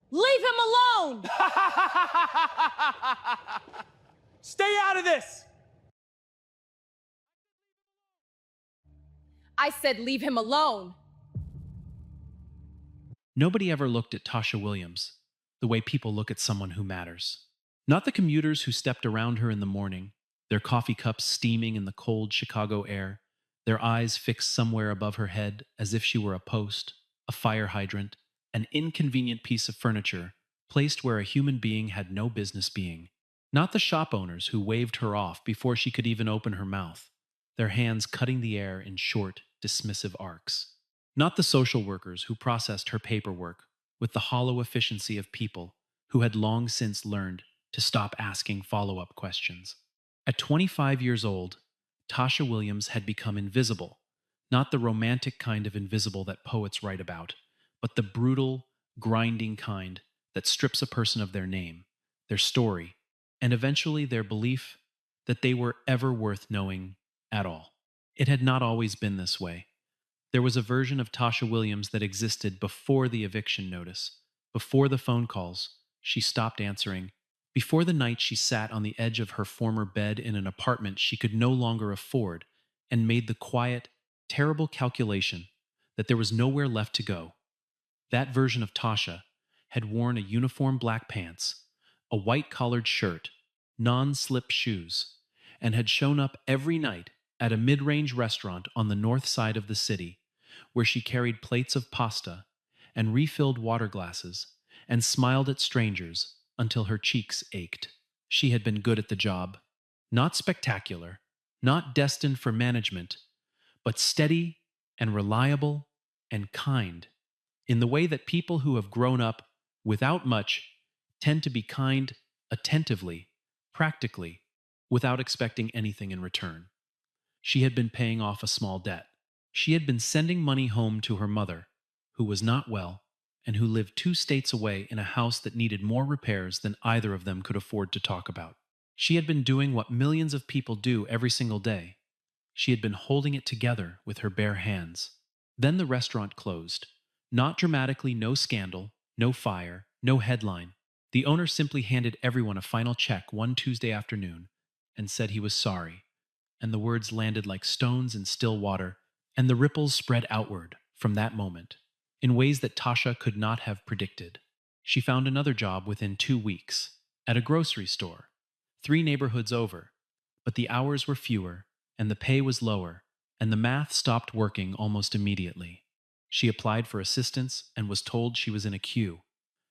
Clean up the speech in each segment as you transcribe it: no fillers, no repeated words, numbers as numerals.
Leave him alone! Stay out of this! I said leave him alone. Nobody ever looked at Tasha Williams the way people look at someone who matters. Not the commuters who stepped around her in the morning, their coffee cups steaming in the cold Chicago air, their eyes fixed somewhere above her head as if she were a post, a fire hydrant, an inconvenient piece of furniture placed where a human being had no business being. Not the shop owners who waved her off before she could even open her mouth, their hands cutting the air in short, dismissive arcs. Not the social workers who processed her paperwork with the hollow efficiency of people who had long since learned to stop asking follow-up questions. At 25 years old, Tasha Williams had become invisible, not the romantic kind of invisible that poets write about, but the brutal, grinding kind that strips a person of their name, their story, and eventually their belief that they were ever worth knowing at all. It had not always been this way. There was a version of Tasha Williams that existed before the eviction notice, before the phone calls she stopped answering, before the night she sat on the edge of her former bed in an apartment she could no longer afford and made the quiet, terrible calculation that there was nowhere left to go. That version of Tasha had worn a uniform black pants, a white-collared shirt, non-slip shoes, and had shown up every night at a mid-range restaurant on the north side of the city, where she carried plates of pasta and refilled water glasses and smiled at strangers until her cheeks ached. She had been good at the job. Not spectacular, not destined for management, but steady and reliable and kind, in the way that people who have grown up without much tend to be kind attentively, practically, without expecting anything in return. She had been paying off a small debt. She had been sending money home to her mother, who was not well, and who lived 2 states away in a house that needed more repairs than either of them could afford to talk about. She had been doing what millions of people do every single day. She had been holding it together with her bare hands. Then the restaurant closed. Not dramatically, no scandal, no fire, no headline. The owner simply handed everyone a final check one Tuesday afternoon and said he was sorry, and the words landed like stones in still water, and the ripples spread outward from that moment, in ways that Tasha could not have predicted. She found another job within 2 weeks, at a grocery store, 3 neighborhoods over, but the hours were fewer, and the pay was lower, and the math stopped working almost immediately. She applied for assistance and was told she was in a queue.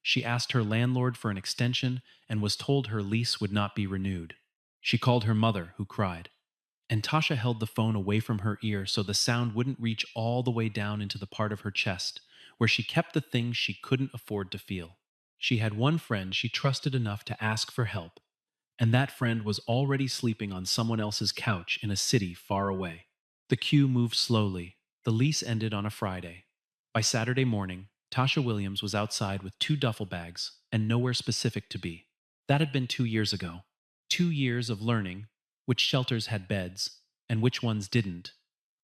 She asked her landlord for an extension and was told her lease would not be renewed. She called her mother, who cried, and Tasha held the phone away from her ear so the sound wouldn't reach all the way down into the part of her chest where she kept the things she couldn't afford to feel. She had one friend she trusted enough to ask for help, and that friend was already sleeping on someone else's couch in a city far away. The queue moved slowly. The lease ended on a Friday. By Saturday morning, Tasha Williams was outside with 2 duffel bags and nowhere specific to be. That had been 2 years ago. 2 years of learning which shelters had beds and which ones didn't,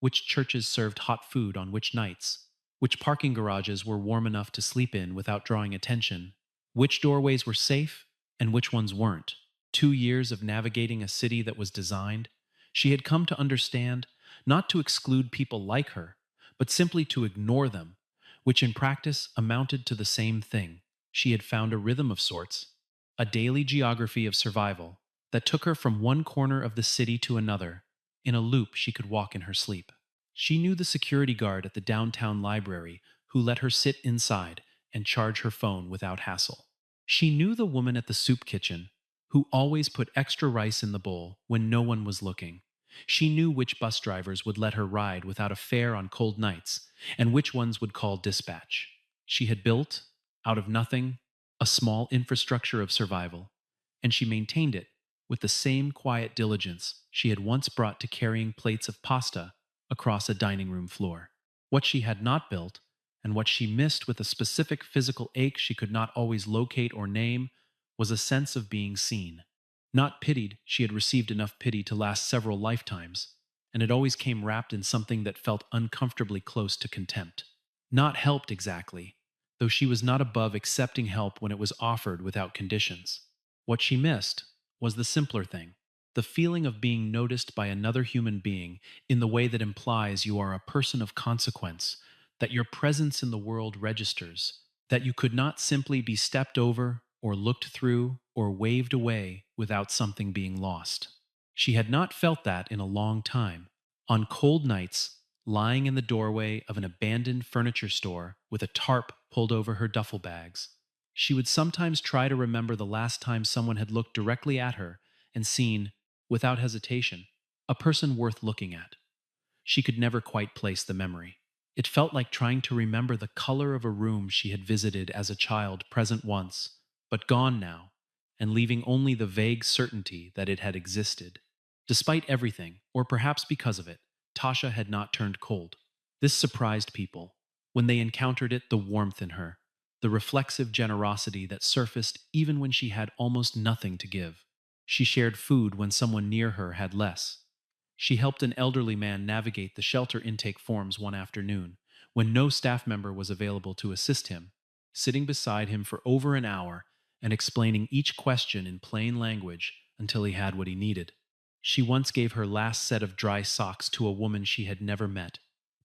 which churches served hot food on which nights, which parking garages were warm enough to sleep in without drawing attention, which doorways were safe and which ones weren't. 2 years of navigating a city that was designed. She had come to understand not to exclude people like her, but simply to ignore them, which in practice amounted to the same thing. She had found a rhythm of sorts, a daily geography of survival that took her from one corner of the city to another, in a loop she could walk in her sleep. She knew the security guard at the downtown library who let her sit inside and charge her phone without hassle. She knew the woman at the soup kitchen who always put extra rice in the bowl when no one was looking. She knew which bus drivers would let her ride without a fare on cold nights, and which ones would call dispatch. She had built, out of nothing, a small infrastructure of survival, and she maintained it with the same quiet diligence she had once brought to carrying plates of pasta across a dining room floor. What she had not built, and what she missed with a specific physical ache she could not always locate or name, was a sense of being seen. Not pitied, she had received enough pity to last several lifetimes, and it always came wrapped in something that felt uncomfortably close to contempt. Not helped exactly, though she was not above accepting help when it was offered without conditions. What she missed was the simpler thing, the feeling of being noticed by another human being in the way that implies you are a person of consequence, that your presence in the world registers, that you could not simply be stepped over or looked through or waved away without something being lost. She had not felt that in a long time. On cold nights, lying in the doorway of an abandoned furniture store with a tarp pulled over her duffel bags, she would sometimes try to remember the last time someone had looked directly at her and seen, without hesitation, a person worth looking at. She could never quite place the memory. It felt like trying to remember the color of a room she had visited as a child, present once, but gone now, and leaving only the vague certainty that it had existed. Despite everything, or perhaps because of it, Tasha had not turned cold. This surprised people. When they encountered it, the warmth in her, the reflexive generosity that surfaced even when she had almost nothing to give. She shared food when someone near her had less. She helped an elderly man navigate the shelter intake forms one afternoon, when no staff member was available to assist him, sitting beside him for over an hour and explaining each question in plain language until he had what he needed. She once gave her last set of dry socks to a woman she had never met,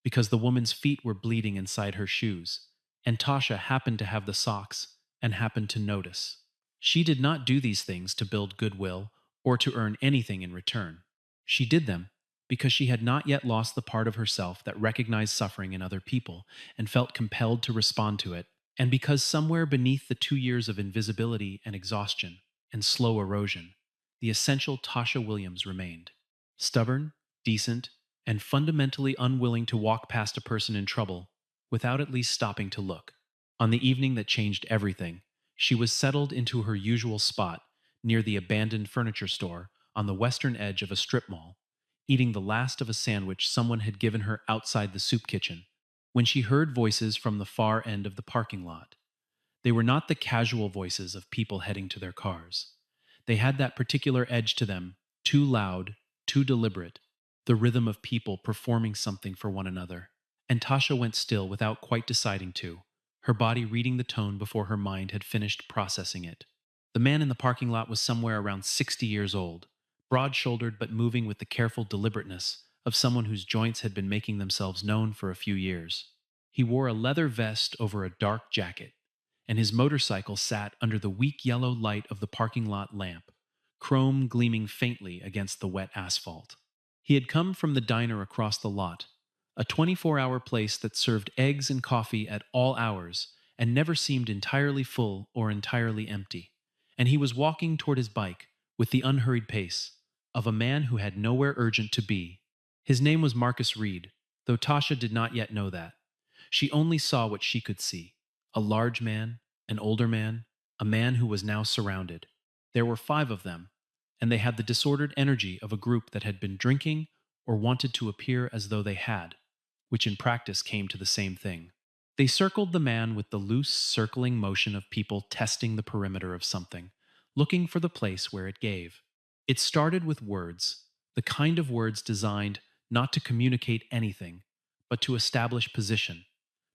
because the woman's feet were bleeding inside her shoes, and Tasha happened to have the socks and happened to notice. She did not do these things to build goodwill or to earn anything in return. She did them because she had not yet lost the part of herself that recognized suffering in other people and felt compelled to respond to it, and because somewhere beneath the 2 years of invisibility and exhaustion and slow erosion, the essential Tasha Williams remained. Stubborn, decent, and fundamentally unwilling to walk past a person in trouble without at least stopping to look. On the evening that changed everything, she was settled into her usual spot near the abandoned furniture store on the western edge of a strip mall, eating the last of a sandwich someone had given her outside the soup kitchen, when she heard voices from the far end of the parking lot. They were not the casual voices of people heading to their cars. They had that particular edge to them, too loud, too deliberate, the rhythm of people performing something for one another. And Tasha went still without quite deciding to, her body reading the tone before her mind had finished processing it. The man in the parking lot was somewhere around 60 years old, broad-shouldered but moving with the careful deliberateness of someone whose joints had been making themselves known for a few years. He wore a leather vest over a dark jacket, and his motorcycle sat under the weak yellow light of the parking lot lamp, chrome gleaming faintly against the wet asphalt. He had come from the diner across the lot, a 24-hour place that served eggs and coffee at all hours and never seemed entirely full or entirely empty. And he was walking toward his bike with the unhurried pace of a man who had nowhere urgent to be. His name was Marcus Reed, though Tasha did not yet know that. She only saw what she could see: a large man, an older man, a man who was now surrounded. There were 5 of them, and they had the disordered energy of a group that had been drinking or wanted to appear as though they had, which in practice came to the same thing. They circled the man with the loose, circling motion of people testing the perimeter of something, looking for the place where it gave. It started with words, the kind of words designed not to communicate anything, but to establish position,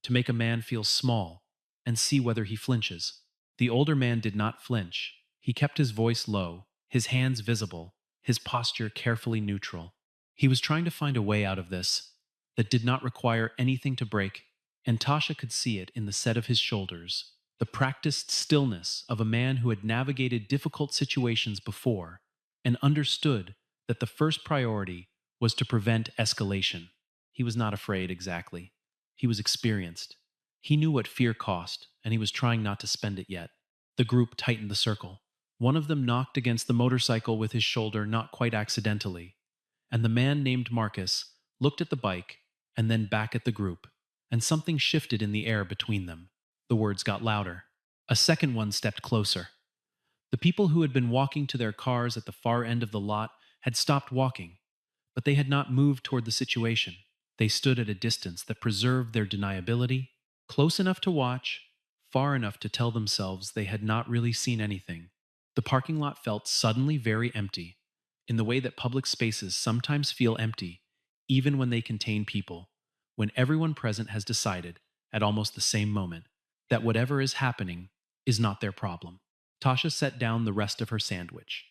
to make a man feel small and see whether he flinches. The older man did not flinch. He kept his voice low, his hands visible, his posture carefully neutral. He was trying to find a way out of this that did not require anything to break, and Tasha could see it in the set of his shoulders, the practiced stillness of a man who had navigated difficult situations before and understood that the first priority was to prevent escalation. He was not afraid exactly. He was experienced. He knew what fear cost, and he was trying not to spend it yet. The group tightened the circle. One of them knocked against the motorcycle with his shoulder not quite accidentally, and the man named Marcus looked at the bike and then back at the group, and something shifted in the air between them. The words got louder. A second one stepped closer. The people who had been walking to their cars at the far end of the lot had stopped walking, but they had not moved toward the situation. They stood at a distance that preserved their deniability, close enough to watch, far enough to tell themselves they had not really seen anything. The parking lot felt suddenly very empty, in the way that public spaces sometimes feel empty, even when they contain people, when everyone present has decided, at almost the same moment, that whatever is happening is not their problem. Tasha set down the rest of her sandwich.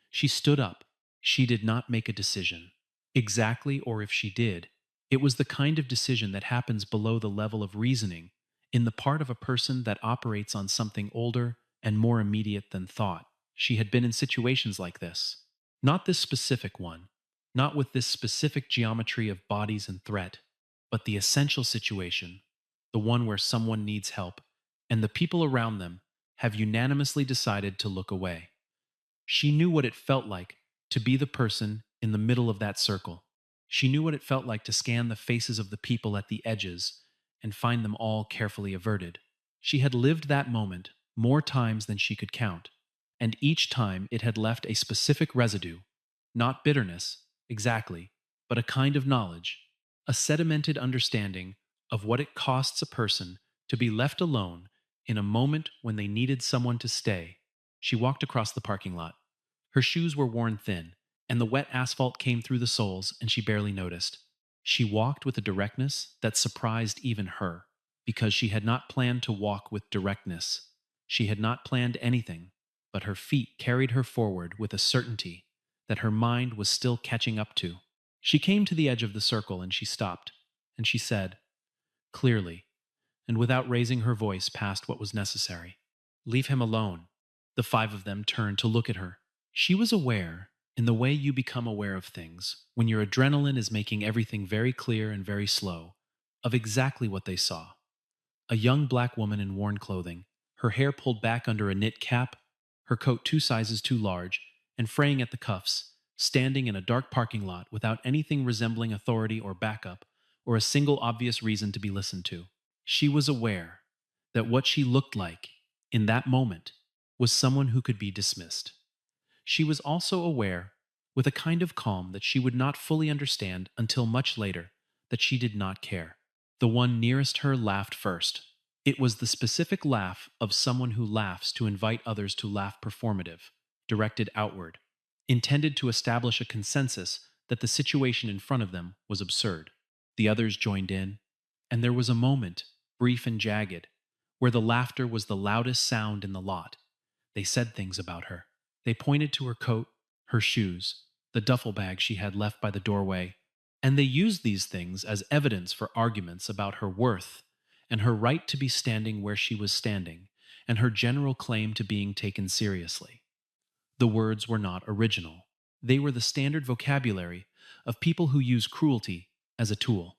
She stood up. She did not make a decision. Exactly, or if she did, it was the kind of decision that happens below the level of reasoning in the part of a person that operates on something older and more immediate than thought. She had been in situations like this. Not this specific one, not with this specific geometry of bodies and threat, but the essential situation, the one where someone needs help, and the people around them have unanimously decided to look away. She knew what it felt like to be the person in the middle of that circle. She knew what it felt like to scan the faces of the people at the edges and find them all carefully averted. She had lived that moment more times than she could count, and each time it had left a specific residue, not bitterness, exactly, but a kind of knowledge, a sedimented understanding of what it costs a person to be left alone in a moment when they needed someone to stay. She walked across the parking lot. Her shoes were worn thin, and the wet asphalt came through the soles, and she barely noticed. She walked with a directness that surprised even her, because she had not planned to walk with directness. She had not planned anything, but her feet carried her forward with a certainty that her mind was still catching up to. She came to the edge of the circle and she stopped, and she said, clearly, and without raising her voice past what was necessary, "Leave him alone." The five of them turned to look at her. She was aware, in the way you become aware of things, when your adrenaline is making everything very clear and very slow, of exactly what they saw. A young black woman in worn clothing, her hair pulled back under a knit cap, her coat 2 sizes too large, and fraying at the cuffs, standing in a dark parking lot without anything resembling authority or backup, or a single obvious reason to be listened to. She was aware that what she looked like, in that moment, was someone who could be dismissed. She was also aware, with a kind of calm that she would not fully understand until much later, that she did not care. The one nearest her laughed first. It was the specific laugh of someone who laughs to invite others to laugh, performative, directed outward, intended to establish a consensus that the situation in front of them was absurd. The others joined in, and there was a moment, brief and jagged, where the laughter was the loudest sound in the lot. They said things about her. They pointed to her coat, her shoes, the duffel bag she had left by the doorway, and they used these things as evidence for arguments about her worth and her right to be standing where she was standing, and her general claim to being taken seriously. The words were not original. They were the standard vocabulary of people who use cruelty as a tool,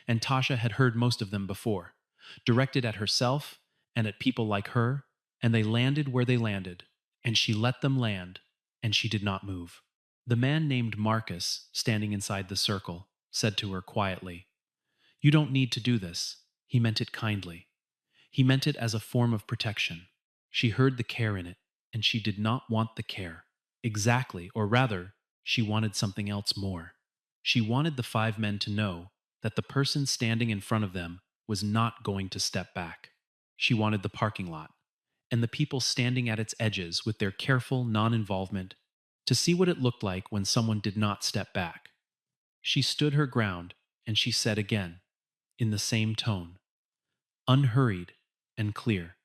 and Tasha had heard most of them before, directed at herself and at people like her, and they landed where they landed, and she let them land, and she did not move. The man named Marcus, standing inside the circle, said to her quietly, "You don't need to do this." He meant it kindly. He meant it as a form of protection. She heard the care in it, and she did not want the care. Exactly, or rather, she wanted something else more. She wanted the five men to know that the person standing in front of them was not going to step back. She wanted the parking lot, and the people standing at its edges with their careful non-involvement, to see what it looked like when someone did not step back. She stood her ground, and she said again, in the same tone, unhurried and clear,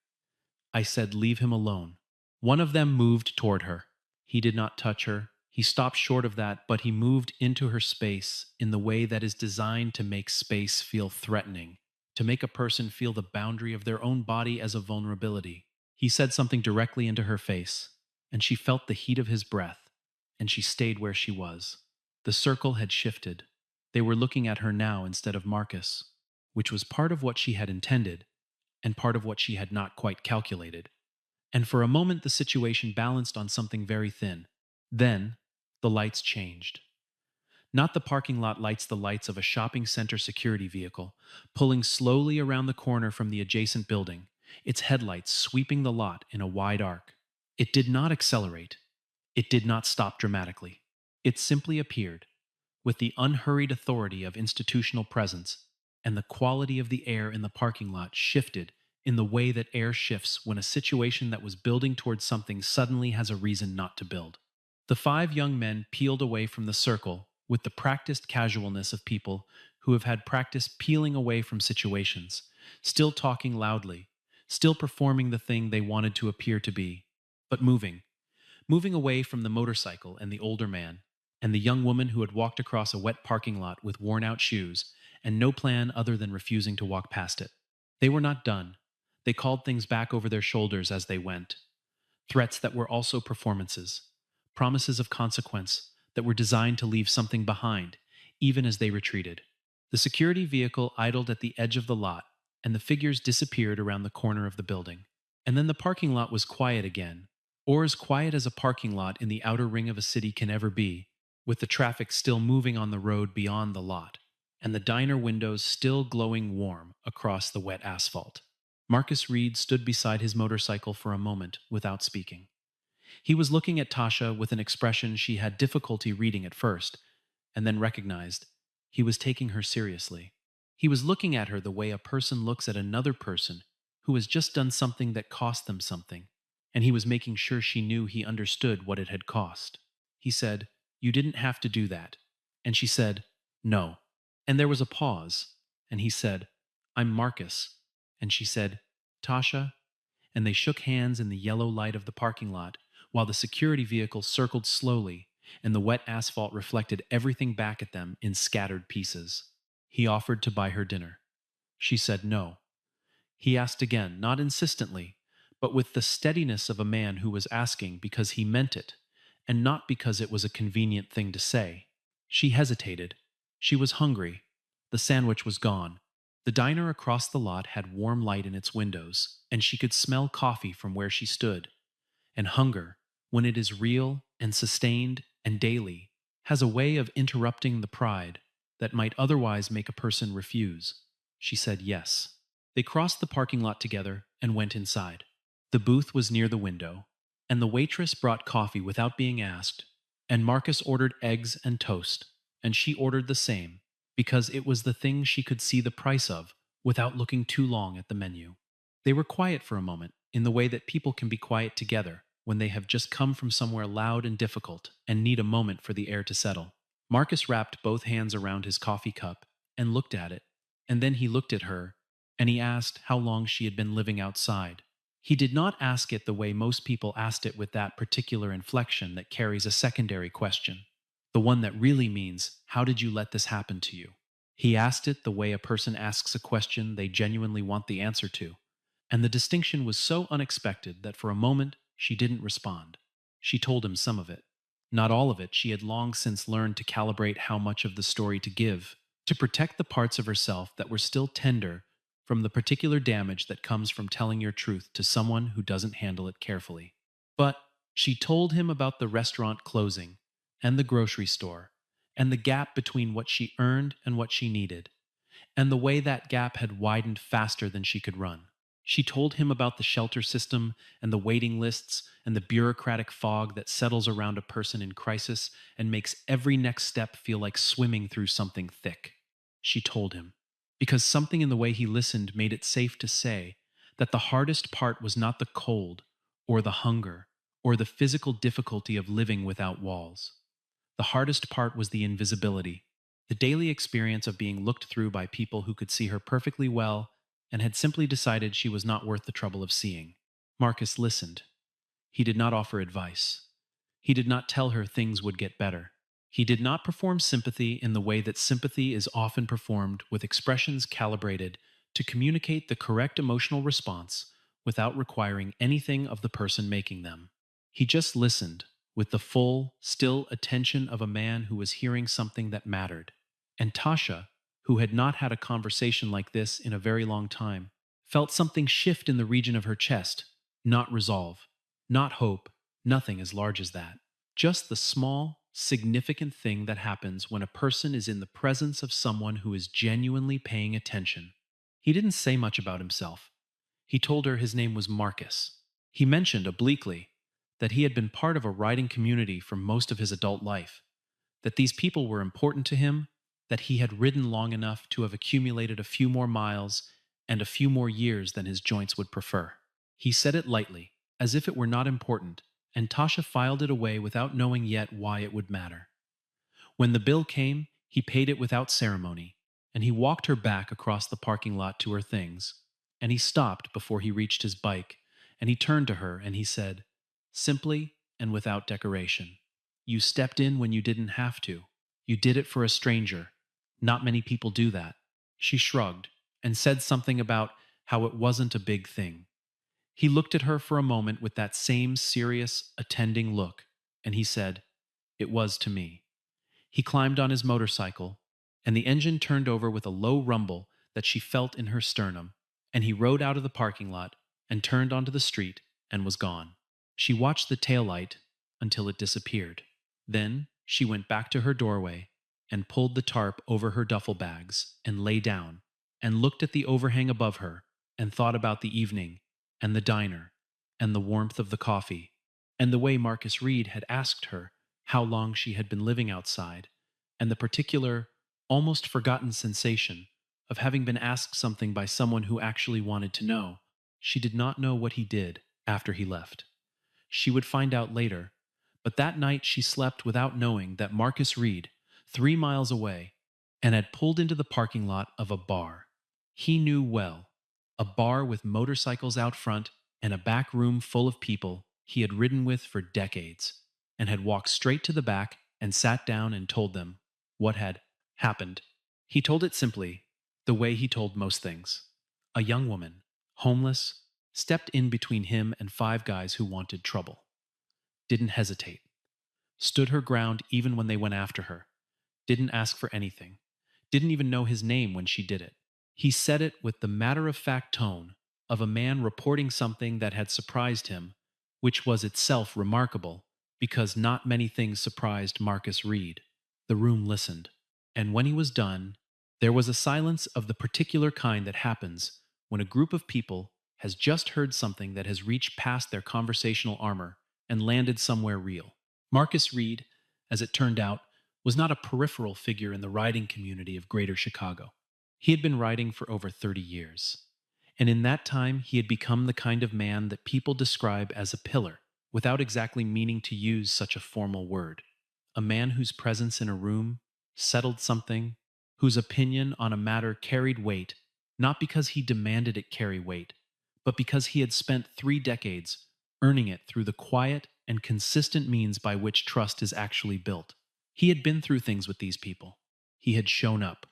"I said leave him alone." One of them moved toward her. He did not touch her. He stopped short of that, but he moved into her space in the way that is designed to make space feel threatening, to make a person feel the boundary of their own body as a vulnerability. He said something directly into her face, and she felt the heat of his breath, and she stayed where she was. The circle had shifted. They were looking at her now instead of Marcus, which was part of what she had intended, and part of what she had not quite calculated. And for a moment the situation balanced on something very thin. Then, the lights changed. Not the parking lot lights, the lights of a shopping center security vehicle, pulling slowly around the corner from the adjacent building, its headlights sweeping the lot in a wide arc. It did not accelerate. It did not stop dramatically. It simply appeared, with the unhurried authority of institutional presence, and the quality of the air in the parking lot shifted in the way that air shifts when a situation that was building towards something suddenly has a reason not to build. The five young men peeled away from the circle with the practiced casualness of people who have had practice peeling away from situations, still talking loudly, still performing the thing they wanted to appear to be, but moving away from the motorcycle and the older man, and the young woman who had walked across a wet parking lot with worn out shoes and no plan other than refusing to walk past it. They were not done. They called things back over their shoulders as they went. Threats that were also performances, promises of consequence that were designed to leave something behind, even as they retreated. The security vehicle idled at the edge of the lot, and the figures disappeared around the corner of the building. And then the parking lot was quiet again, or as quiet as a parking lot in the outer ring of a city can ever be, with the traffic still moving on the road beyond the lot, and the diner windows still glowing warm across the wet asphalt. Marcus Reed stood beside his motorcycle for a moment without speaking. He was looking at Tasha with an expression she had difficulty reading at first, and then recognized he was taking her seriously. He was looking at her the way a person looks at another person who has just done something that cost them something, and he was making sure she knew he understood what it had cost. He said, "You didn't have to do that." And she said, "No." And there was a pause, and he said, "I'm Marcus." And she said, "Tasha?" And they shook hands in the yellow light of the parking lot while the security vehicle circled slowly and the wet asphalt reflected everything back at them in scattered pieces. He offered to buy her dinner. She said no. He asked again, not insistently, but with the steadiness of a man who was asking because he meant it, and not because it was a convenient thing to say. She hesitated. She was hungry. The sandwich was gone. The diner across the lot had warm light in its windows, and she could smell coffee from where she stood. And hunger, when it is real and sustained and daily, has a way of interrupting the pride that might otherwise make a person refuse. She said yes. They crossed the parking lot together and went inside. The booth was near the window, and the waitress brought coffee without being asked, and Marcus ordered eggs and toast, and she ordered the same, because it was the thing she could see the price of without looking too long at the menu. They were quiet for a moment, in the way that people can be quiet together when they have just come from somewhere loud and difficult and need a moment for the air to settle. Marcus wrapped both hands around his coffee cup and looked at it, and then he looked at her, and he asked how long she had been living outside. He did not ask it the way most people asked it, with that particular inflection that carries a secondary question, the one that really means, how did you let this happen to you? He asked it the way a person asks a question they genuinely want the answer to, and the distinction was so unexpected that for a moment she didn't respond. She told him some of it. Not all of it. She had long since learned to calibrate how much of the story to give, to protect the parts of herself that were still tender from the particular damage that comes from telling your truth to someone who doesn't handle it carefully. But she told him about the restaurant closing, and the grocery store, and the gap between what she earned and what she needed, and the way that gap had widened faster than she could run. She told him about the shelter system and the waiting lists and the bureaucratic fog that settles around a person in crisis and makes every next step feel like swimming through something thick. She told him, because something in the way he listened made it safe to say that the hardest part was not the cold or the hunger or the physical difficulty of living without walls. The hardest part was the invisibility, the daily experience of being looked through by people who could see her perfectly well and had simply decided she was not worth the trouble of seeing. Marcus listened. He did not offer advice. He did not tell her things would get better. He did not perform sympathy in the way that sympathy is often performed, with expressions calibrated to communicate the correct emotional response without requiring anything of the person making them. He just listened with the full, still attention of a man who was hearing something that mattered. And Tasha, who had not had a conversation like this in a very long time, felt something shift in the region of her chest. Not resolve, not hope, nothing as large as that. Just the small, significant thing that happens when a person is in the presence of someone who is genuinely paying attention. He didn't say much about himself. He told her his name was Marcus. He mentioned obliquely that he had been part of a riding community for most of his adult life, that these people were important to him, that he had ridden long enough to have accumulated a few more miles and a few more years than his joints would prefer. He said it lightly, as if it were not important, and Tasha filed it away without knowing yet why it would matter. When the bill came, he paid it without ceremony, and he walked her back across the parking lot to her things. and he stopped before he reached his bike, and he turned to her and he said, simply and without decoration, "You stepped in when you didn't have to. You did it for a stranger. Not many people do that." She shrugged and said something about how it wasn't a big thing. He looked at her for a moment with that same serious, attending look, and he said, "It was to me." He climbed on his motorcycle, and the engine turned over with a low rumble that she felt in her sternum, and he rode out of the parking lot and turned onto the street and was gone. She watched the taillight until it disappeared. Then she went back to her doorway and pulled the tarp over her duffel bags and lay down and looked at the overhang above her and thought about the evening and the diner and the warmth of the coffee and the way Marcus Reed had asked her how long she had been living outside, and the particular, almost forgotten sensation of having been asked something by someone who actually wanted to know. She did not know what he did after he left. She would find out later, but that night she slept without knowing that Marcus Reed, 3 miles away, and had pulled into the parking lot of a bar. He knew well, a bar with motorcycles out front and a back room full of people he had ridden with for decades, and had walked straight to the back and sat down and told them what had happened. He told it simply, the way he told most things. A young woman, homeless, stepped in between him and 5 guys who wanted trouble. Didn't hesitate. Stood her ground even when they went after her. Didn't ask for anything. Didn't even know his name when she did it. He said it with the matter-of-fact tone of a man reporting something that had surprised him, which was itself remarkable, because not many things surprised Marcus Reed. The room listened, and when he was done, there was a silence of the particular kind that happens when a group of people has just heard something that has reached past their conversational armor and landed somewhere real. Marcus Reed, as it turned out, was not a peripheral figure in the riding community of Greater Chicago. He had been riding for over 30 years, and in that time he had become the kind of man that people describe as a pillar, without exactly meaning to use such a formal word. A man whose presence in a room settled something, whose opinion on a matter carried weight, not because he demanded it carry weight, but because he had spent 3 decades earning it through the quiet and consistent means by which trust is actually built. He had been through things with these people. He had shown up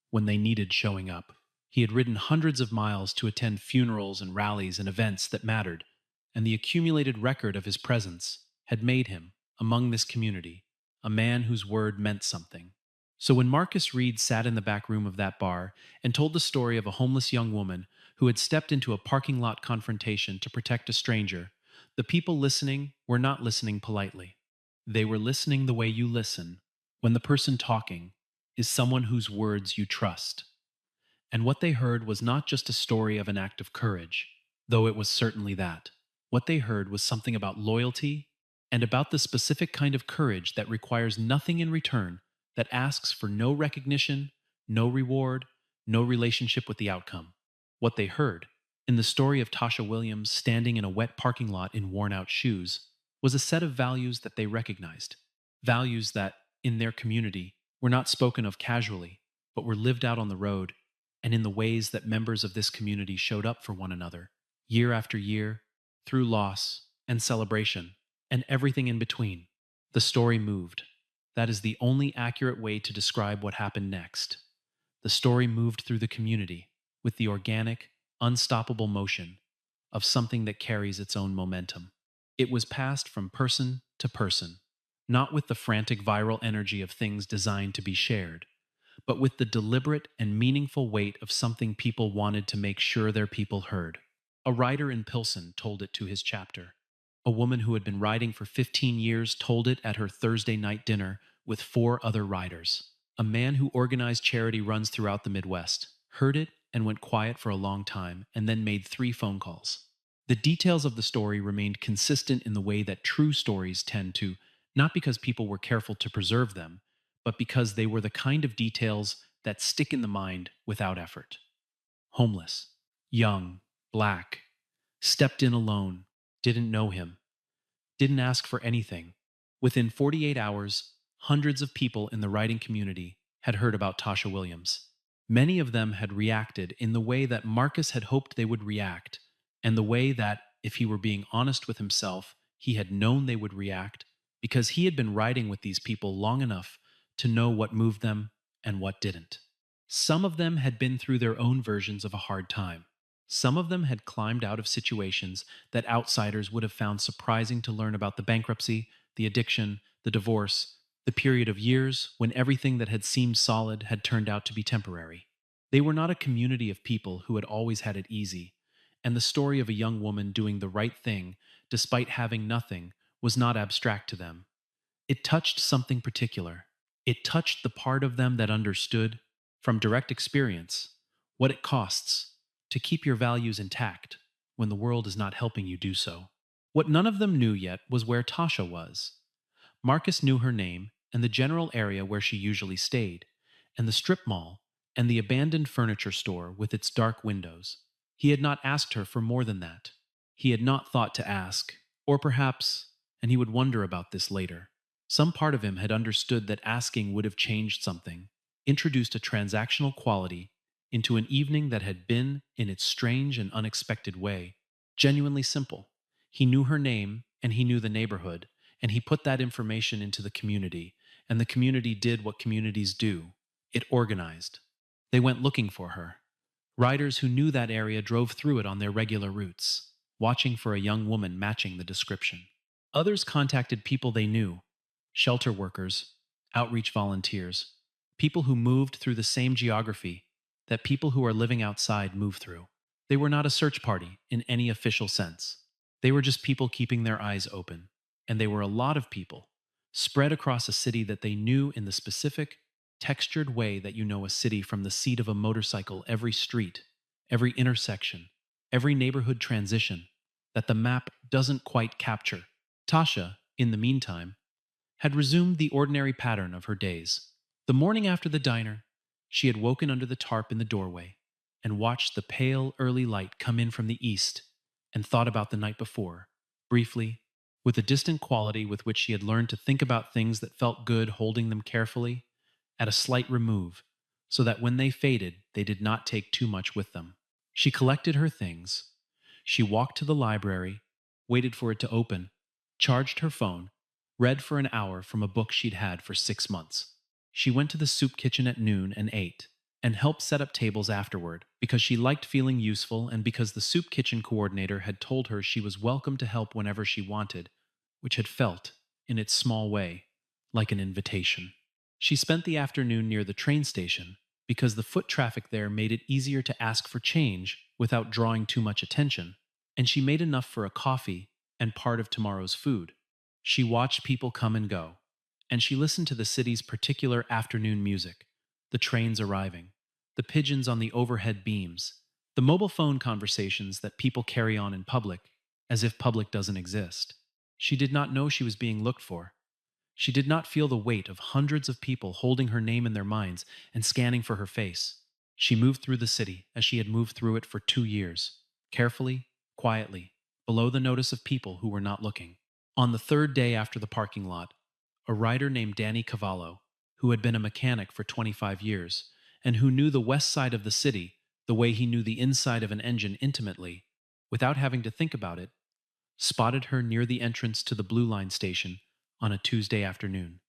when they needed showing up. He had ridden hundreds of miles to attend funerals and rallies and events that mattered, and the accumulated record of his presence had made him, among this community, a man whose word meant something. So when Marcus Reed sat in the back room of that bar and told the story of a homeless young woman who had stepped into a parking lot confrontation to protect a stranger, the people listening were not listening politely. They were listening the way you listen when the person talking is someone whose words you trust. And what they heard was not just a story of an act of courage, though it was certainly that. What they heard was something about loyalty and about the specific kind of courage that requires nothing in return, that asks for no recognition, no reward, no relationship with the outcome. What they heard, in the story of Tasha Williams standing in a wet parking lot in worn-out shoes, was a set of values that they recognized. Values that, in their community, were not spoken of casually, but were lived out on the road, and in the ways that members of this community showed up for one another, year after year, through loss and celebration, and everything in between. The story moved. That is the only accurate way to describe what happened next. The story moved through the community with the organic, unstoppable motion of something that carries its own momentum. It was passed from person to person, not with the frantic viral energy of things designed to be shared, but with the deliberate and meaningful weight of something people wanted to make sure their people heard. A writer in Pilsen told it to his chapter. A woman who had been riding for 15 years told it at her Thursday night dinner with 4 other riders. A man who organized charity runs throughout the Midwest heard it and went quiet for a long time and then made 3 phone calls. The details of the story remained consistent in the way that true stories tend to, not because people were careful to preserve them, but because they were the kind of details that stick in the mind without effort. Homeless, young, black, stepped in alone, didn't know him, didn't ask for anything. Within 48 hours, hundreds of people in the writing community had heard about Tasha Williams. Many of them had reacted in the way that Marcus had hoped they would react, and the way that, if he were being honest with himself, he had known they would react, because he had been riding with these people long enough to know what moved them and what didn't. Some of them had been through their own versions of a hard time. Some of them had climbed out of situations that outsiders would have found surprising to learn about: the bankruptcy, the addiction, the divorce, the period of years when everything that had seemed solid had turned out to be temporary. They were not a community of people who had always had it easy, and the story of a young woman doing the right thing despite having nothing was not abstract to them. It touched something particular. It touched the part of them that understood, from direct experience, what it costs to keep your values intact when the world is not helping you do so. What none of them knew yet was where Tasha was. Marcus knew her name and the general area where she usually stayed, and the strip mall, and the abandoned furniture store with its dark windows. He had not asked her for more than that. He had not thought to ask, or perhaps, and he would wonder about this later, some part of him had understood that asking would have changed something, introduced a transactional quality into an evening that had been, in its strange and unexpected way, genuinely simple. He knew her name, and he knew the neighborhood, and he put that information into the community, and the community did what communities do. It organized. They went looking for her. Riders who knew that area drove through it on their regular routes, watching for a young woman matching the description. Others contacted people they knew: shelter workers, outreach volunteers, people who moved through the same geography that people who are living outside move through. They were not a search party in any official sense. They were just people keeping their eyes open. And they were a lot of people, spread across a city that they knew in the specific, textured way that you know a city from the seat of a motorcycle: every street, every intersection, every neighborhood transition that the map doesn't quite capture. Tasha, in the meantime, had resumed the ordinary pattern of her days. The morning after the diner, she had woken under the tarp in the doorway and watched the pale early light come in from the east, and thought about the night before, briefly, with a distant quality with which she had learned to think about things that felt good, holding them carefully, at a slight remove, so that when they faded, they did not take too much with them. She collected her things. She walked to the library, waited for it to open, charged her phone, read for an hour from a book she'd had for 6 months. She went to the soup kitchen at noon and ate, and helped set up tables afterward, because she liked feeling useful and because the soup kitchen coordinator had told her she was welcome to help whenever she wanted, which had felt, in its small way, like an invitation. She spent the afternoon near the train station, because the foot traffic there made it easier to ask for change without drawing too much attention, and she made enough for a coffee and part of tomorrow's food. She watched people come and go, and she listened to the city's particular afternoon music: the trains arriving, the pigeons on the overhead beams, the mobile phone conversations that people carry on in public, as if public doesn't exist. She did not know she was being looked for. She did not feel the weight of hundreds of people holding her name in their minds and scanning for her face. She moved through the city as she had moved through it for 2 years, carefully, quietly, below the notice of people who were not looking. On the third day after the parking lot, a rider named Danny Cavallo, who had been a mechanic for 25 years, and who knew the west side of the city the way he knew the inside of an engine intimately, without having to think about it, spotted her near the entrance to the Blue Line station on a Tuesday afternoon.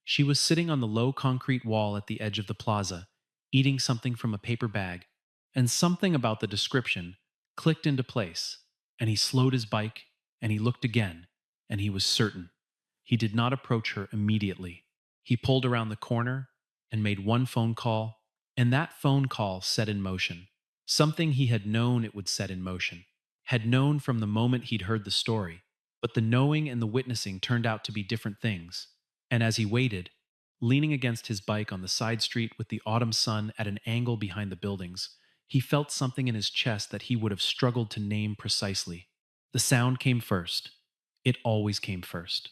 She was sitting on the low concrete wall at the edge of the plaza, eating something from a paper bag, and something about the description clicked into place, and he slowed his bike, and he looked again, and he was certain. He did not approach her immediately. He pulled around the corner and made one phone call, and that phone call set in motion something he had known it would set in motion, had known from the moment he'd heard the story. But the knowing and the witnessing turned out to be different things. And as he waited, leaning against his bike on the side street with the autumn sun at an angle behind the buildings, he felt something in his chest that he would have struggled to name precisely. The sound came first. It always came first.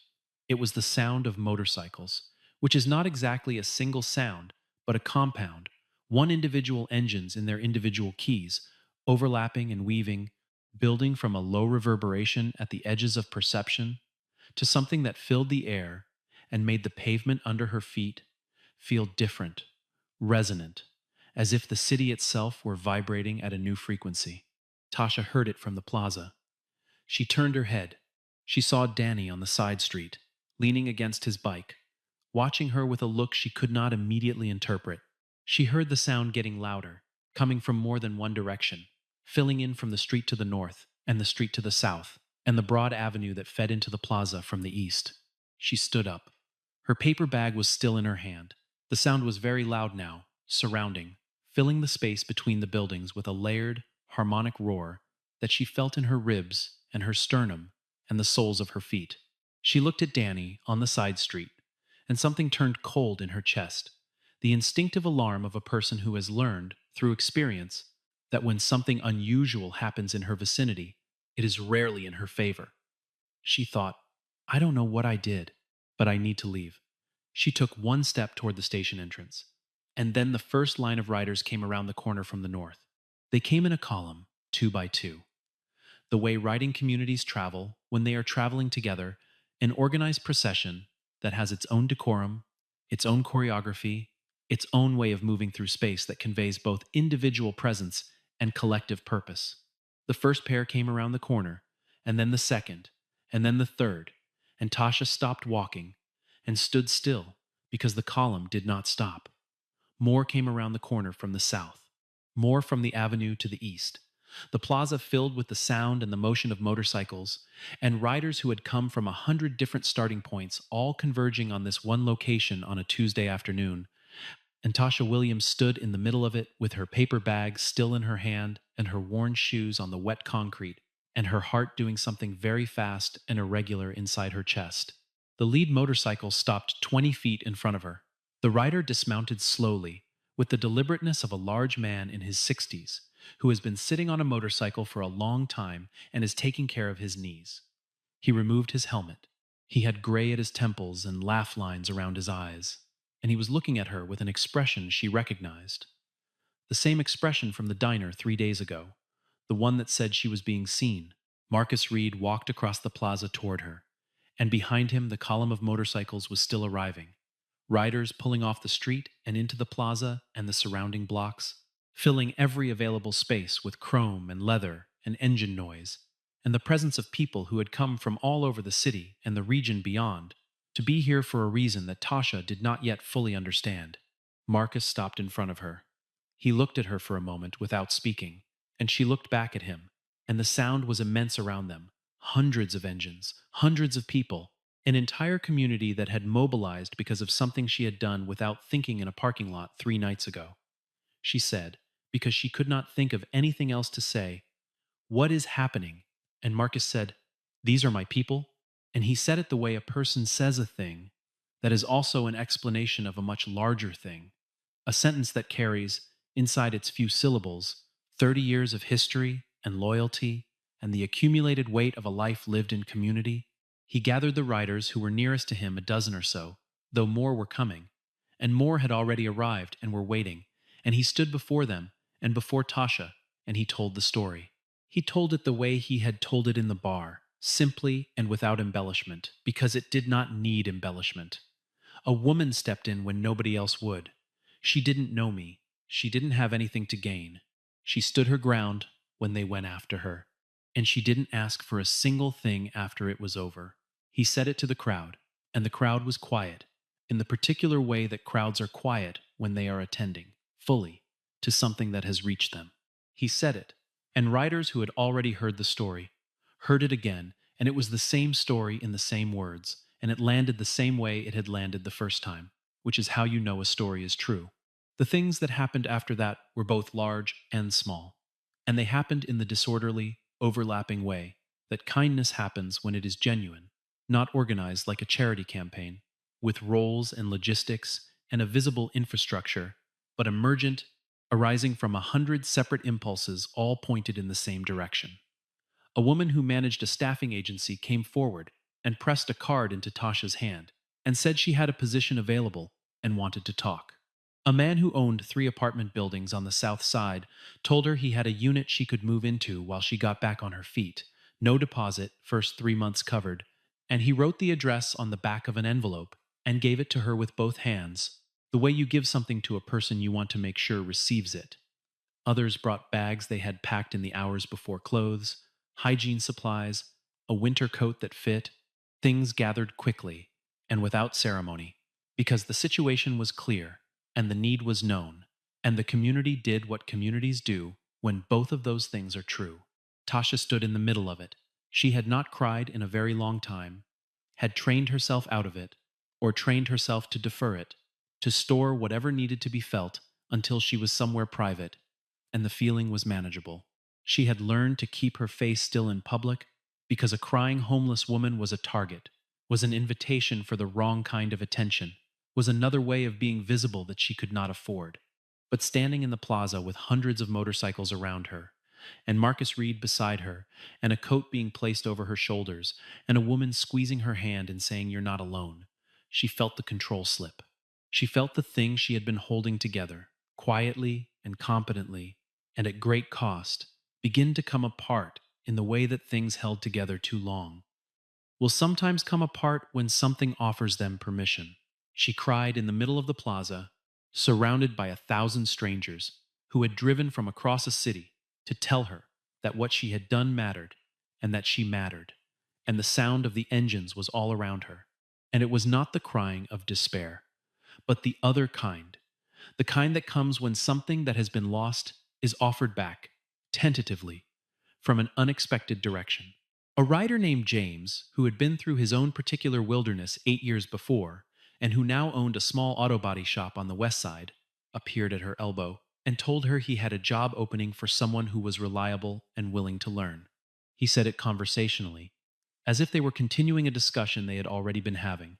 It was the sound of motorcycles, which is not exactly a single sound, but a compound, one individual engines in their individual keys, overlapping and weaving, building from a low reverberation at the edges of perception to something that filled the air and made the pavement under her feet feel different, resonant, as if the city itself were vibrating at a new frequency. Tasha heard it from the plaza. She turned her head. She saw Danny on the side street, leaning against his bike, watching her with a look she could not immediately interpret. She heard the sound getting louder, coming from more than one direction, filling in from the street to the north and the street to the south, and the broad avenue that fed into the plaza from the east. She stood up. Her paper bag was still in her hand. The sound was very loud now, surrounding, filling the space between the buildings with a layered, harmonic roar that she felt in her ribs and her sternum and the soles of her feet. She looked at Danny on the side street, and something turned cold in her chest, the instinctive alarm of a person who has learned, through experience, that when something unusual happens in her vicinity, it is rarely in her favor. She thought, I don't know what I did, but I need to leave. She took one step toward the station entrance, and then the first line of riders came around the corner from the north. They came in a column, 2 by 2. The way riding communities travel when they are traveling together, an organized procession that has its own decorum, its own choreography, its own way of moving through space that conveys both individual presence and collective purpose. The first pair came around the corner, and then the second, and then the third, and Tasha stopped walking and stood still because the column did not stop. More came around the corner from the south, more from the avenue to the east. The plaza filled with the sound and the motion of motorcycles, and riders who had come from 100 different starting points, all converging on this one location on a Tuesday afternoon. And Tasha Williams stood in the middle of it with her paper bag still in her hand and her worn shoes on the wet concrete, and her heart doing something very fast and irregular inside her chest. The lead motorcycle stopped 20 feet in front of her. The rider dismounted slowly, with the deliberateness of a large man in his 60s, who has been sitting on a motorcycle for a long time and is taking care of his knees. He removed his helmet. He had gray at his temples and laugh lines around his eyes, and he was looking at her with an expression she recognized. The same expression from the diner 3 days ago, the one that said she was being seen. Marcus Reed walked across the plaza toward her, and behind him the column of motorcycles was still arriving, riders pulling off the street and into the plaza and the surrounding blocks, filling every available space with chrome and leather and engine noise, and the presence of people who had come from all over the city and the region beyond, to be here for a reason that Tasha did not yet fully understand. Marcus stopped in front of her. He looked at her for a moment without speaking, and she looked back at him, and the sound was immense around them. Hundreds of engines, hundreds of people, an entire community that had mobilized because of something she had done without thinking in a parking lot 3 nights ago. She said, because she could not think of anything else to say, "What is happening?" And Marcus said, "These are my people." And he said it the way a person says a thing that is also an explanation of a much larger thing, a sentence that carries, inside its few syllables, 30 years of history and loyalty and the accumulated weight of a life lived in community. He gathered the riders who were nearest to him, a dozen or so, though more were coming, and more had already arrived and were waiting, and he stood before them and before Tasha, and he told the story. He told it the way he had told it in the bar, simply and without embellishment, because it did not need embellishment. A woman stepped in when nobody else would. She didn't know me. She didn't have anything to gain. She stood her ground when they went after her, and she didn't ask for a single thing after it was over. He said it to the crowd, and the crowd was quiet, in the particular way that crowds are quiet when they are attending, fully, to something that has reached them. He said it, and riders who had already heard the story heard it again, and it was the same story in the same words, and it landed the same way it had landed the first time, which is how you know a story is true. The things that happened after that were both large and small, and they happened in the disorderly, overlapping way that kindness happens when it is genuine, not organized like a charity campaign, with roles and logistics and a visible infrastructure, but emergent, arising from 100 separate impulses all pointed in the same direction. A woman who managed a staffing agency came forward and pressed a card into Tasha's hand and said she had a position available and wanted to talk. A man who owned 3 apartment buildings on the south side told her he had a unit she could move into while she got back on her feet, no deposit, first 3 months covered, and he wrote the address on the back of an envelope and gave it to her with both hands. the way you give something to a person you want to make sure receives it. Others brought bags they had packed in the hours before clothes, hygiene supplies, a winter coat that fit, things gathered quickly and without ceremony, because the situation was clear and the need was known, and the community did what communities do when both of those things are true. Tasha stood in the middle of it. She had not cried in a very long time, had trained herself out of it, or trained herself to defer it, to store whatever needed to be felt until she was somewhere private, and the feeling was manageable. She had learned to keep her face still in public because a crying homeless woman was a target, was an invitation for the wrong kind of attention, was another way of being visible that she could not afford. But standing in the plaza with hundreds of motorcycles around her, and Marcus Reed beside her, and a coat being placed over her shoulders, and a woman squeezing her hand and saying, "You're not alone," she felt the control slip. She felt the thing she had been holding together, quietly and competently, and at great cost, begin to come apart in the way that things held together too long will sometimes come apart when something offers them permission. She cried in the middle of the plaza, surrounded by 1,000 strangers who had driven from across a city to tell her that what she had done mattered and that she mattered, and the sound of the engines was all around her. And it was not the crying of despair, but the other kind, the kind that comes when something that has been lost is offered back, tentatively, from an unexpected direction. A writer named James, who had been through his own particular wilderness 8 years before, and who now owned a small auto body shop on the west side, appeared at her elbow and told her he had a job opening for someone who was reliable and willing to learn. He said it conversationally, as if they were continuing a discussion they had already been having.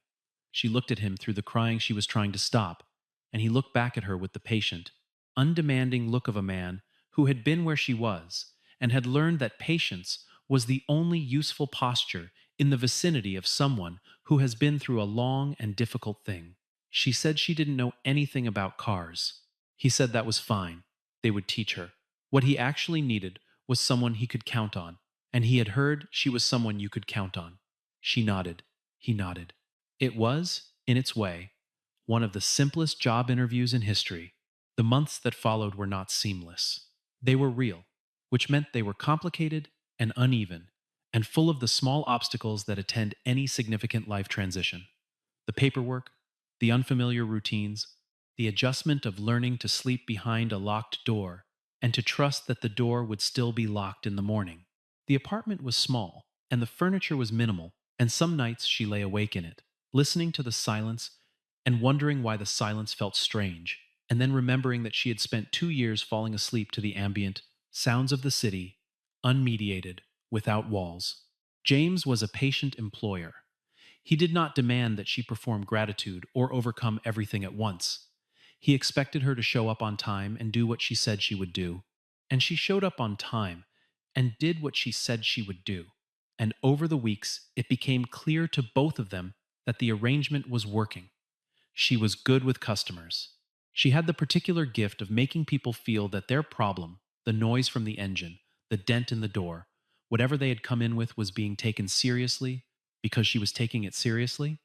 She looked at him through the crying she was trying to stop, and he looked back at her with the patient, undemanding look of a man who had been where she was and had learned that patience was the only useful posture in the vicinity of someone who has been through a long and difficult thing. She said she didn't know anything about cars. He said that was fine. They would teach her. What he actually needed was someone he could count on, and he had heard she was someone you could count on. She nodded. He nodded. It was, in its way, one of the simplest job interviews in history. The months that followed were not seamless. They were real, which meant they were complicated and uneven, and full of the small obstacles that attend any significant life transition. The paperwork, the unfamiliar routines, the adjustment of learning to sleep behind a locked door and to trust that the door would still be locked in the morning. The apartment was small, and the furniture was minimal, and some nights she lay awake in it, listening to the silence and wondering why the silence felt strange, and then remembering that she had spent 2 years falling asleep to the ambient sounds of the city, unmediated, without walls. James was a patient employer. He did not demand that she perform gratitude or overcome everything at once. He expected her to show up on time and do what she said she would do. And she showed up on time and did what she said she would do. And over the weeks, it became clear to both of them that the arrangement was working. She was good with customers. She had the particular gift of making people feel that their problem, the noise from the engine, the dent in the door, whatever they had come in with was being taken seriously because she was taking it seriously,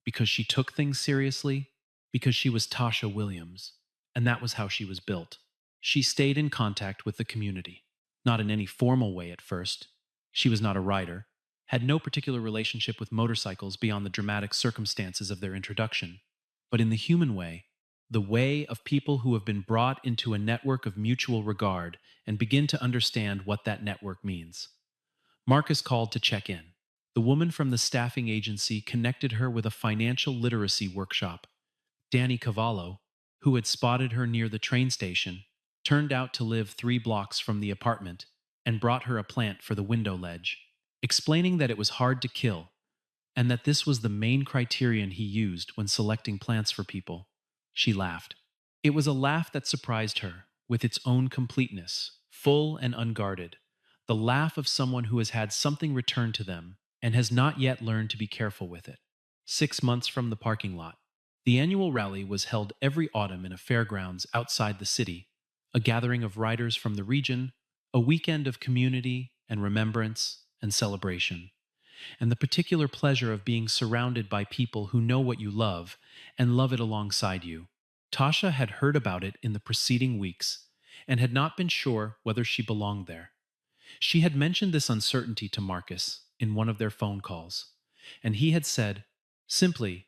because she took things seriously, because she was Tasha Williams, and that was how she was built. She stayed in contact with the community, not in any formal way at first. She was not a writer, had no particular relationship with motorcycles beyond the dramatic circumstances of their introduction, but in the human way, the way of people who have been brought into a network of mutual regard and begin to understand what that network means. Marcus called to check in. The woman from the staffing agency connected her with a financial literacy workshop. Danny Cavallo, who had spotted her near the train station, turned out to live 3 blocks from the apartment and brought her a plant for the window ledge, explaining that it was hard to kill and that this was the main criterion he used when selecting plants for people. She laughed. It was a laugh that surprised her, with its own completeness, full and unguarded, the laugh of someone who has had something returned to them and has not yet learned to be careful with it. 6 months from the parking lot. The annual rally was held every autumn in a fairgrounds outside the city, a gathering of riders from the region, a weekend of community and remembrance and celebration, and the particular pleasure of being surrounded by people who know what you love and love it alongside you. Tasha had heard about it in the preceding weeks and had not been sure whether she belonged there. She had mentioned this uncertainty to Marcus in one of their phone calls, and he had said, simply,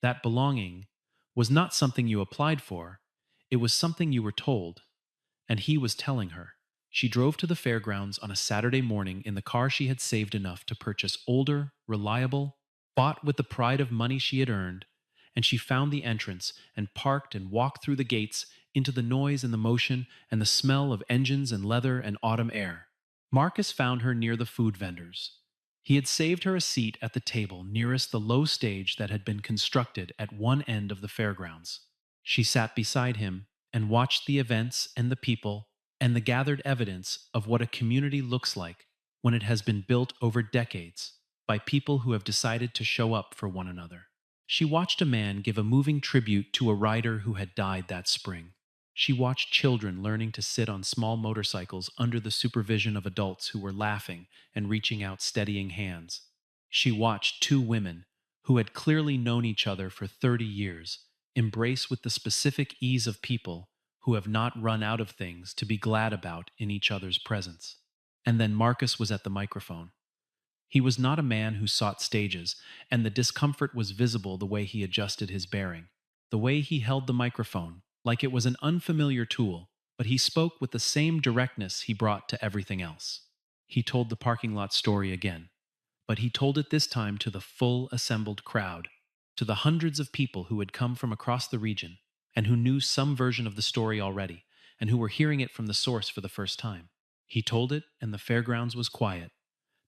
that belonging was not something you applied for, it was something you were told, and he was telling her. She drove to the fairgrounds on a Saturday morning in the car she had saved enough to purchase older, reliable, bought with the pride of money she had earned, and she found the entrance and parked and walked through the gates into the noise and the motion and the smell of engines and leather and autumn air. Marcus found her near the food vendors. He had saved her a seat at the table nearest the low stage that had been constructed at one end of the fairgrounds. She sat beside him and watched the events and the people and the gathered evidence of what a community looks like when it has been built over decades by people who have decided to show up for one another. She watched a man give a moving tribute to a rider who had died that spring. She watched children learning to sit on small motorcycles under the supervision of adults who were laughing and reaching out steadying hands. She watched two women, who had clearly known each other for 30 years, embrace with the specific ease of people who have not run out of things to be glad about in each other's presence. And then Marcus was at the microphone. He was not a man who sought stages, and the discomfort was visible the way he adjusted his bearing, the way he held the microphone, like it was an unfamiliar tool, but he spoke with the same directness he brought to everything else. He told the parking lot story again, but he told it this time to the full assembled crowd, to the hundreds of people who had come from across the region and who knew some version of the story already and who were hearing it from the source for the first time. He told it, and the fairgrounds was quiet,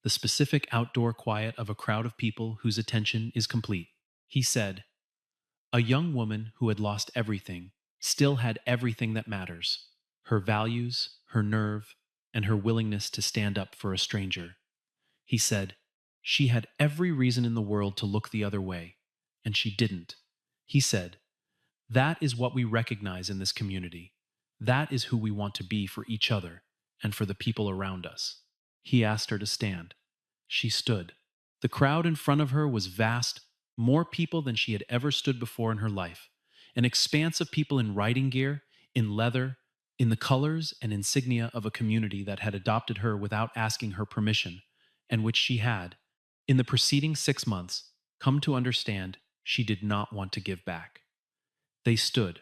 the specific outdoor quiet of a crowd of people whose attention is complete. He said, "A young woman who had lost everything still had everything that matters: her values, her nerve, and her willingness to stand up for a stranger." He said, "She had every reason in the world to look the other way, and she didn't." He said, "That is what we recognize in this community. That is who we want to be for each other and for the people around us." He asked her to stand. She stood. The crowd in front of her was vast, more people than she had ever stood before in her life. An expanse of people in riding gear, in leather, in the colors and insignia of a community that had adopted her without asking her permission, and which she had, in the preceding 6 months, come to understand she did not want to give back. They stood,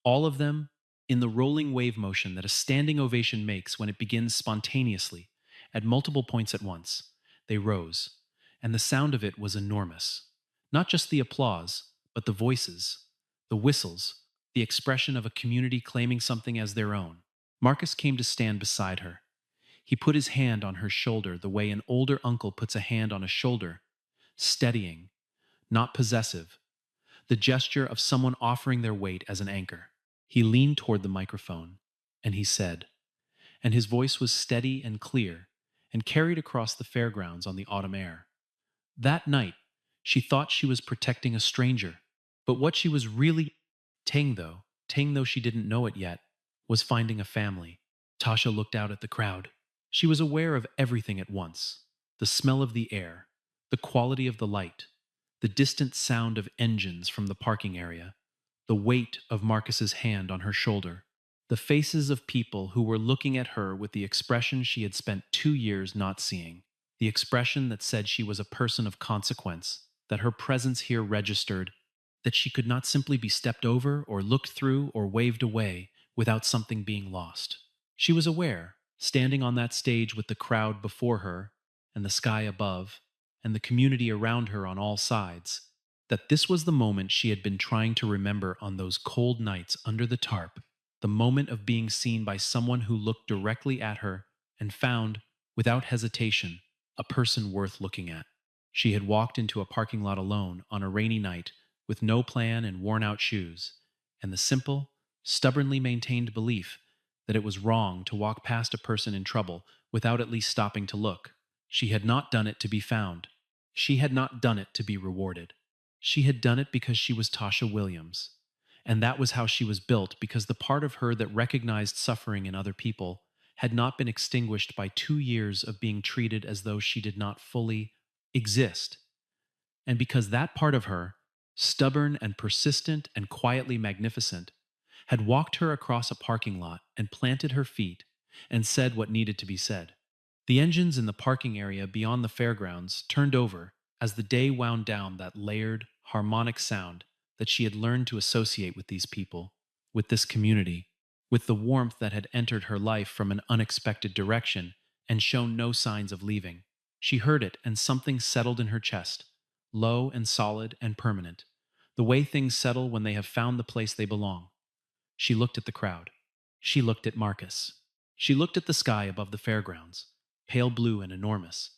all of them, in the rolling wave motion that a standing ovation makes when it begins spontaneously, at multiple points at once. They rose, and the sound of it was enormous. Not just the applause, but the voices, the whistles, the expression of a community claiming something as their own. Marcus came to stand beside her. He put his hand on her shoulder the way an older uncle puts a hand on a shoulder, steadying, not possessive, the gesture of someone offering their weight as an anchor. He leaned toward the microphone, and he said, and his voice was steady and clear, and carried across the fairgrounds on the autumn air. That night, she thought she was protecting a stranger, but what she was really Tang though she didn't know it yet, was finding a family. Tasha looked out at the crowd. She was aware of everything at once: the smell of the air, the quality of the light, the distant sound of engines from the parking area, the weight of Marcus's hand on her shoulder, the faces of people who were looking at her with the expression she had spent 2 years not seeing, the expression that said she was a person of consequence, that her presence here registered, that she could not simply be stepped over or looked through or waved away without something being lost. She was aware, standing on that stage with the crowd before her and the sky above and the community around her on all sides, that this was the moment she had been trying to remember on those cold nights under the tarp, the moment of being seen by someone who looked directly at her and found, without hesitation, a person worth looking at. She had walked into a parking lot alone on a rainy night with no plan and worn-out shoes, and the simple, stubbornly maintained belief that it was wrong to walk past a person in trouble without at least stopping to look. She had not done it to be found. She had not done it to be rewarded. She had done it because she was Tasha Williams, and that was how she was built, because the part of her that recognized suffering in other people had not been extinguished by 2 years of being treated as though she did not fully exist, and because that part of her stubborn and persistent and quietly magnificent, had walked her across a parking lot and planted her feet and said what needed to be said. The engines in the parking area beyond the fairgrounds turned over as the day wound down that layered, harmonic sound that she had learned to associate with these people, with this community, with the warmth that had entered her life from an unexpected direction and shown no signs of leaving. She heard it, and something settled in her chest, low and solid and permanent, the way things settle when they have found the place they belong. She looked at the crowd. She looked at Marcus. She looked at the sky above the fairgrounds, pale blue and enormous,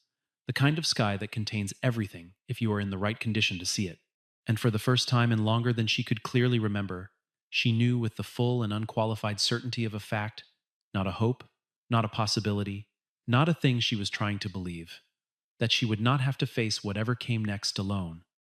the kind of sky that contains everything if you are in the right condition to see it. And for the first time in longer than she could clearly remember, she knew with the full and unqualified certainty of a fact, not a hope, not a possibility, not a thing she was trying to believe, that she would not have to face whatever came next alone.